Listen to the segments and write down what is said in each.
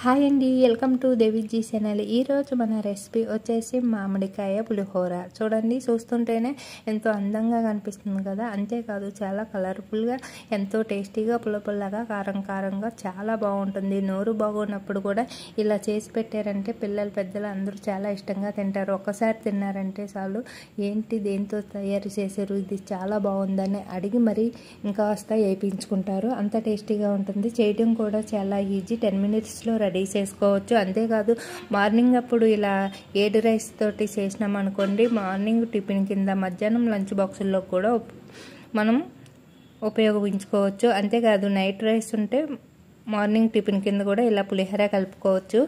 Hi అండి, welcome to Deviji channel. ఈరోజు మన రెసిపీ వచ్చేసి మామిడికాయ పులిహోర. చూడండి, చూస్తుంటేనే ఎంతో అందంగా కనిపిస్తుంది కదా. అంతేకాదు చాలా కలర్ఫుల్గా, ఎంతో టేస్టీగా, పుల్లపుల్లగా, కారం కారంగా చాలా బాగుంటుంది. నోరు బాగున్నప్పుడు కూడా ఇలా చేసి పెట్టారంటే పిల్లలు పెద్దలు అందరూ చాలా ఇష్టంగా తింటారు. ఒక్కసారి తిన్నారంటే చాలు, ఏంటి దేంతో తయారు చేశారు, ఇది చాలా బాగుందని అడిగి మరి ఇంకా వస్తా వేయించుకుంటారు. అంత టేస్టీగా ఉంటుంది. చేయడం కూడా చాలా ఈజీ, 10 minutesలో రెడీ చేసుకోవచ్చు. అంతేకాదు మార్నింగ్ అప్పుడు ఇలా 7 రైస్ తోటి చేసినాం అనుకోండి, మార్నింగ్ టిఫిన్ కింద, మధ్యాహ్నం లంచ్ బాక్సుల్లో కూడా మనం ఉపయోగించుకోవచ్చు. అంతేకాదు నైట్ రైస్ ఉంటే మార్నింగ్ టిఫిన్ కింద కూడా ఇలా పులిహోర కలుపుకోవచ్చు.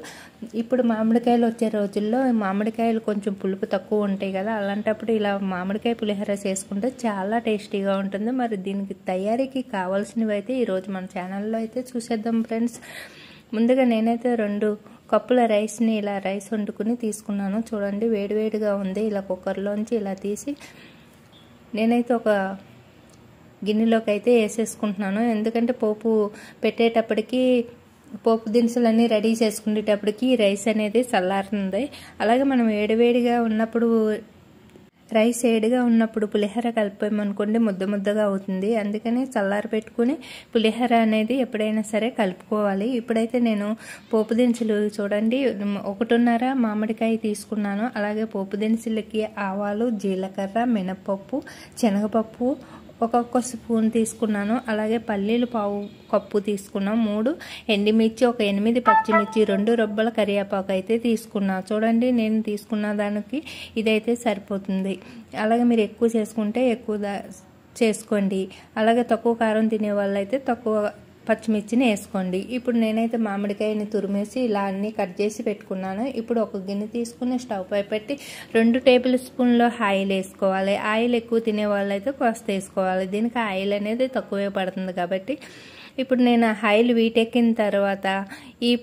ఇప్పుడు మామిడికాయలు వచ్చే రోజుల్లో మామిడికాయలు కొంచెం పులుపు తక్కువ ఉంటాయి కదా, అలాంటప్పుడు ఇలా మామిడికాయ పులిహోర చేసుకుంటే చాలా టేస్టీగా ఉంటుంది. మరి దీనికి తయారీకి కావాల్సినవి అయితే ఈరోజు మన ఛానల్లో అయితే చూసేద్దాం ఫ్రెండ్స్. ముందుగా నేనైతే 2 కప్పుల రైస్ని ఇలా రైస్ వండుకుని తీసుకున్నాను. చూడండి, వేడివేడిగా ఉంది. ఇలా కుక్కర్లోంచి ఇలా తీసి నేనైతే ఒక గిన్నెలోకి అయితే వేసేసుకుంటున్నాను. ఎందుకంటే పోపు పెట్టేటప్పటికి, పోపు దినుసులన్నీ రెడీ చేసుకునేటప్పటికి రైస్ అనేది చల్లారుతుంది. అలాగే మనం వేడివేడిగా ఉన్నప్పుడు, రైస్ వేడిగా ఉన్నప్పుడు పులిహోర కలిపామనుకోండి ముద్ద ముద్దగా అవుతుంది. అందుకని చల్లారి పెట్టుకుని పులిహోర అనేది ఎప్పుడైనా సరే కలుపుకోవాలి. ఇప్పుడైతే నేను పోపు దినుసులు చూడండి, 1.5 మామిడికాయ తీసుకున్నాను. అలాగే పోపు దినుసులకి ఆవాలు, జీలకర్ర, మినపప్పు, శనగపప్పు ఒక్కొక్క స్పూన్ తీసుకున్నాను. అలాగే పల్లీలు పావు కప్పు తీసుకున్నాం. 3 ఎండుమిర్చి, ఒక 8 పచ్చిమిర్చి, 2 రొబ్బల కరివేపాకు అయితే తీసుకున్నా. చూడండి, నేను తీసుకున్న దానికి ఇదైతే సరిపోతుంది. అలాగే మీరు ఎక్కువ చేసుకుంటే ఎక్కువ చేసుకోండి. అలాగే తక్కువ కారం తినే వాళ్ళైతే తక్కువ పచ్చిమిర్చిని వేసుకోండి. ఇప్పుడు నేనైతే మామిడికాయని తురిమేసి ఇలా అన్నీ కట్ చేసి పెట్టుకున్నాను. ఇప్పుడు ఒక గిన్నె తీసుకుని స్టవ్ పై పెట్టి 2 టేబుల్ స్పూన్ల ఆయిల్ వేసుకోవాలి. ఆయిల్ ఎక్కువ తినే వాళ్ళైతే కాస్త వేసుకోవాలి. దీనికి ఆయిల్ అనేది తక్కువే పడుతుంది కాబట్టి. ఇప్పుడు నేను ఆయిల్ వీటెక్కిన తర్వాత ఈ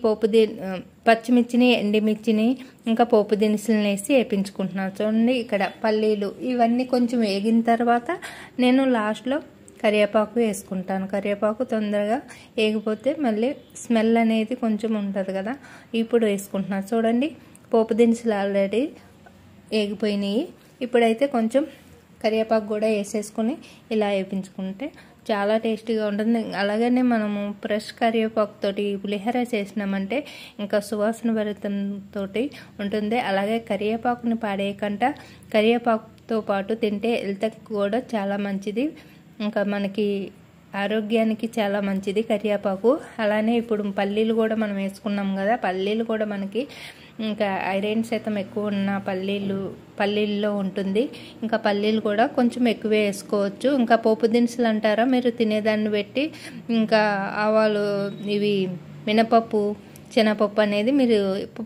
పచ్చిమిర్చిని, ఎండుమిర్చిని, ఇంకా పోపు దినుసులను వేసి వేపించుకుంటున్నాను. చూడండి, ఇక్కడ పల్లీలు ఇవన్నీ కొంచెం వేగిన తర్వాత నేను లాస్ట్లో కరివేపాకు వేసుకుంటాను. కరివేపాకు తొందరగా వేగిపోతే మళ్ళీ స్మెల్ అనేది కొంచెం ఉంటుంది కదా. ఇప్పుడు వేసుకుంటున్నాను. చూడండి, పోపు దినుసులు ఆల్రెడీ వేగిపోయినాయి. ఇప్పుడైతే కొంచెం కరివేపాకు కూడా వేసేసుకుని ఇలా వేయించుకుంటే చాలా టేస్టీగా ఉంటుంది. అలాగనే మనము ఫ్రెష్ కరివేపాకుతోటి పులిహోర చేసినామంటే ఇంకా సువాసన భరితంతో ఉంటుంది. అలాగే కరివేపాకుని పాడేయకుండా కరివేపాకుతో పాటు తింటే హెల్త్కి కూడా చాలా మంచిది. ఇంకా మనకి ఆరోగ్యానికి చాలా మంచిది కరివేపాకు. అలానే ఇప్పుడు పల్లీలు కూడా మనం వేసుకున్నాం కదా, పల్లీలు కూడా మనకి ఇంకా ఐరన్ శాతం ఎక్కువ ఉన్న పల్లీల్లో ఉంటుంది. ఇంకా పల్లీలు కూడా కొంచెం ఎక్కువే వేసుకోవచ్చు. ఇంకా పోపు దినుసులు అంటారా, మీరు తినేదాన్ని బట్టి ఇంకా ఆవాలు, ఇవి మినపప్పు, శనగపప్పు అనేది మీరు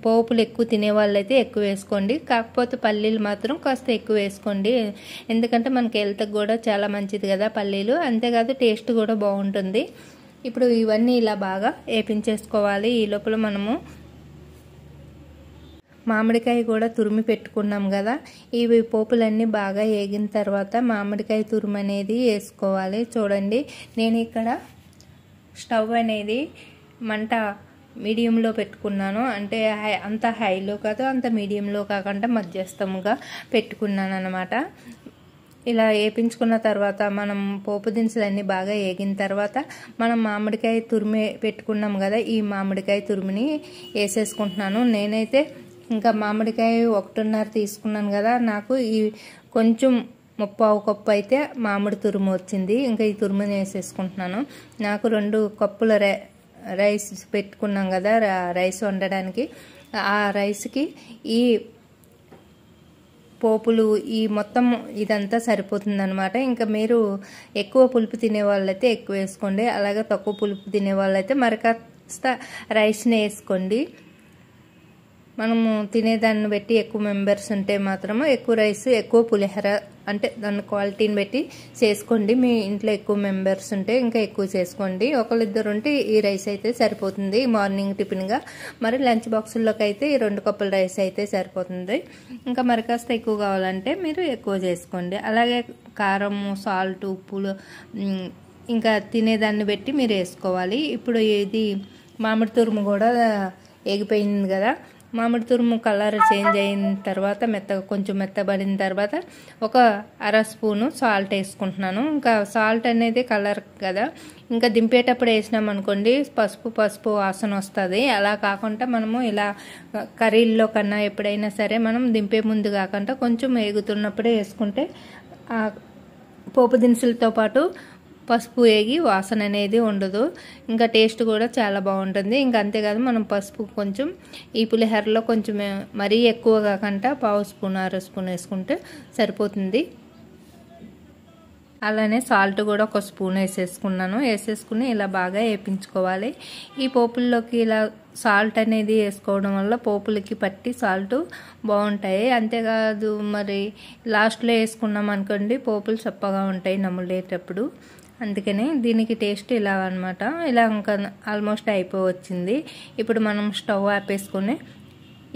పోపులు ఎక్కువ తినే వాళ్ళైతే ఎక్కువ వేసుకోండి. కాకపోతే పల్లీలు మాత్రం కాస్త ఎక్కువ వేసుకోండి. ఎందుకంటే మనకి హెల్త్కి కూడా చాలా మంచిది కదా పల్లీలు. అంతేకాదు టేస్ట్ కూడా బాగుంటుంది. ఇప్పుడు ఇవన్నీ ఇలా బాగా వేపించేసుకోవాలి. ఈ లోపల మనము మామిడికాయ కూడా తురిమి పెట్టుకున్నాం కదా, ఇవి పోపులన్నీ బాగా వేగిన తర్వాత మామిడికాయ తురుము అనేది వేసుకోవాలి. చూడండి, నేను ఇక్కడ స్టవ్ అనేది మంట మీడియంలో పెట్టుకున్నాను. అంటే అంత హైలో కాదు, అంత మీడియంలో కాకుండా మధ్యస్థముగా పెట్టుకున్నాను అన్నమాట. ఇలా వేపించుకున్న తర్వాత మనం పోపు దినుసులన్నీ బాగా వేగిన తర్వాత మనం మామిడికాయ తురిమి పెట్టుకున్నాం కదా, ఈ మామిడికాయ తురిమిని వేసేసుకుంటున్నాను. నేనైతే ఇంకా మామిడికాయ 1.5 తీసుకున్నాను కదా, నాకు ఈ కొంచెం 3/4 కప్పు అయితే మామిడి తురుము వచ్చింది. ఇంకా ఈ తురుముని వేసేసుకుంటున్నాను. నాకు 2 కప్పుల రైస్ పెట్టుకున్నాం కదా, రైస్ వండడానికి, ఆ రైస్కి ఈ పోపులు ఈ మొత్తం ఇదంతా సరిపోతుందన్నమాట. ఇంకా మీరు ఎక్కువ పులుపు తినే వాళ్ళైతే ఎక్కువ వేసుకోండి. అలాగే తక్కువ పులుపు తినే వాళ్ళైతే మరి కాస్త రైస్ని వేసుకోండి. మనము తినేదాన్ని బట్టి ఎక్కువ మెంబర్స్ ఉంటే మాత్రము ఎక్కువ రైస్, ఎక్కువ పులిహోర, అంటే దాని క్వాలిటీని బట్టి చేసుకోండి. మీ ఇంట్లో ఎక్కువ మెంబర్స్ ఉంటే ఇంకా ఎక్కువ చేసుకోండి. 1-2 ఉంటే ఈ రైస్ అయితే సరిపోతుంది మార్నింగ్ టిఫిన్గా. మరి లంచ్ బాక్సుల్లోకి అయితే ఈ 2 కప్పుల రైస్ అయితే సరిపోతుంది. ఇంకా మరి కాస్త ఎక్కువ కావాలంటే మీరు ఎక్కువ చేసుకోండి. అలాగే కారము, సాల్ట్, ఉప్పులు ఇంకా తినేదాన్ని బట్టి మీరు వేసుకోవాలి. ఇప్పుడు ఇది మామిడి తురుము కూడా ఎగిపోయింది కదా, మామిడి తురుము కలర్ చేంజ్ అయిన తర్వాత కొంచెం మెత్తబడిన తర్వాత ఒక అర స్పూను సాల్ట్ వేసుకుంటున్నాను. ఇంకా సాల్ట్ అనేది కలర్ కదా, ఇంకా దింపేటప్పుడు వేసినాం అనుకోండి పసుపు వాసన వస్తుంది. అలా కాకుండా మనము ఇలా కర్రీల్లో కన్నా ఎప్పుడైనా సరే మనం దింపే ముందు కాకుండా కొంచెం వేగుతున్నప్పుడే వేసుకుంటే పోపు దినుసులతో పాటు పసుపు వేగి వాసన అనేది ఉండదు, ఇంకా టేస్ట్ కూడా చాలా బాగుంటుంది. ఇంకా అంతేకాదు మనం పసుపు కొంచెం ఈ పులిహోరలో కొంచెం మరీ ఎక్కువ కాకుండా పావు స్పూన్ అర స్పూన్ వేసుకుంటే సరిపోతుంది. అలానే సాల్ట్ కూడా ఒక స్పూన్ వేసేసుకుని ఇలా బాగా వేపించుకోవాలి. ఈ పోపుల్లోకి ఇలా సాల్ట్ అనేది వేసుకోవడం వల్ల పోపులకి పట్టి సాల్ట్ బాగుంటాయి. అంతేకాదు మరి లాస్ట్లో వేసుకున్నాం అనుకోండి పోపులు చప్పగా ఉంటాయి నములేటప్పుడు. అందుకని దీనికి టేస్ట్ ఇలా అనమాట. ఇలా ఇంకా ఆల్మోస్ట్ అయిపోవచ్చింది. ఇప్పుడు మనం స్టవ్ ఆపేసుకుని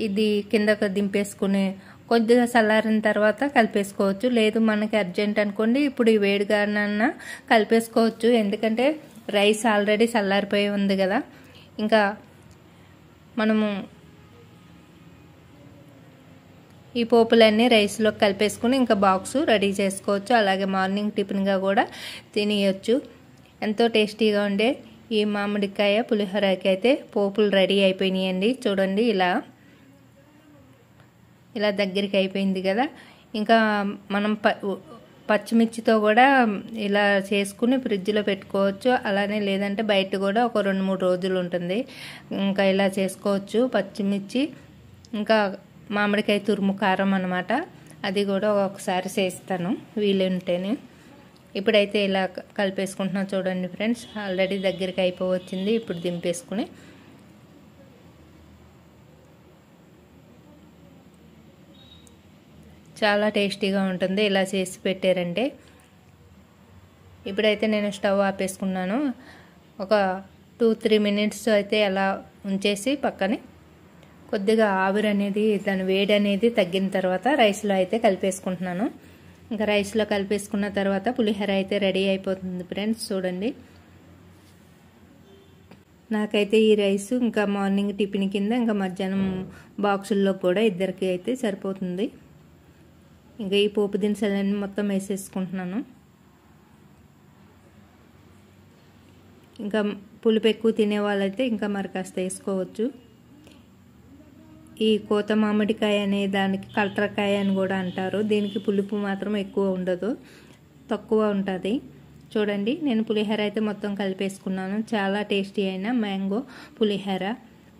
ఇది కిందకు దింపేసుకుని కొద్దిగా చల్లారిన తర్వాత కలిపేసుకోవచ్చు. లేదు మనకి అర్జెంట్ అనుకోండి ఇప్పుడు ఈ వేడిగానన్నా కలిపేసుకోవచ్చు, ఎందుకంటే రైస్ ఆల్రెడీ చల్లారిపోయి ఉంది కదా. ఇంకా మనము ఈ పోపులన్నీ రైస్లో కలిపేసుకుని ఇంకా బాక్స్ రెడీ చేసుకోవచ్చు. అలాగే మార్నింగ్ టిఫిన్గా కూడా తినేయచ్చు. ఎంతో టేస్టీగా ఉండే ఈ మామిడికాయ పులిహోరకి అయితే పోపులు రెడీ అయిపోయినాయండి. చూడండి ఇలా దగ్గరికి అయిపోయింది కదా. ఇంకా మనం పచ్చిమిర్చితో కూడా ఇలా చేసుకుని ఫ్రిడ్జ్లో పెట్టుకోవచ్చు. అలానే లేదంటే బయట కూడా ఒక 2-3 రోజులు ఉంటుంది. ఇంకా ఇలా చేసుకోవచ్చు. పచ్చిమిర్చి ఇంకా మామిడికాయ తురుము కారం అన్నమాట, అది కూడా ఒకసారి చేస్తాను వీలుంటేనే. ఇప్పుడైతే ఇలా కలిపేసుకుంటున్నాను చూడండి ఫ్రెండ్స్, ఆల్రెడీ దగ్గరికి అయిపోవచ్చింది. ఇప్పుడు దింపేసుకుని చాలా టేస్టీగా ఉంటుంది ఇలా చేసి పెట్టారంటే. ఇప్పుడైతే నేను స్టవ్ ఆపేసుకున్నాను. ఒక 2-3 మినిట్స్ అయితే అలా ఉంచేసి పక్కనే కొద్దిగా ఆవిరి అనేది దాని వేడి అనేది తగ్గిన తర్వాత రైస్లో అయితే కలిపేసుకుంటున్నాను. ఇంకా రైస్లో కలిపేసుకున్న తర్వాత పులిహోర అయితే రెడీ అయిపోతుంది ఫ్రెండ్స్. చూడండి నాకైతే ఈ రైస్ ఇంకా మార్నింగ్ టిఫిన్ కింద ఇంకా మధ్యాహ్నం బాక్సుల్లో కూడా ఇద్దరికి అయితే సరిపోతుంది. ఇంకా ఈ పోపు దినుసులన్నీ మొత్తం వేసేసుకుంటున్నాను. ఇంకా పులుపు ఎక్కువ తినే వాళ్ళైతే ఇంకా మరి కాస్త వేసుకోవచ్చు. ఈ కోత మామిడికాయ అనే దానికి కల్టరకాయ అని కూడా అంటారు. దీనికి పులుపు మాత్రం ఎక్కువ ఉండదు, తక్కువ ఉంటుంది. చూడండి నేను పులిహోర అయితే మొత్తం కలిపేసుకున్నాను. చాలా టేస్టీ అయిన మ్యాంగో పులిహోర,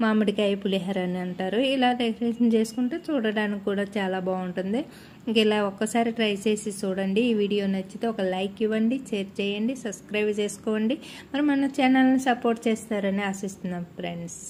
మామిడికాయ పులిహోర అని అంటారు. ఇలా డెకరేషన్ చేసుకుంటే చూడడానికి కూడా చాలా బాగుంటుంది. ఇంక ఇలా ఒక్కసారి ట్రై చేసి చూడండి. ఈ వీడియో నచ్చితే ఒక లైక్ ఇవ్వండి, షేర్ చేయండి, సబ్స్క్రైబ్ చేసుకోండి. మరి మన ఛానల్ని సపోర్ట్ చేస్తారని ఆశిస్తున్నాం ఫ్రెండ్స్.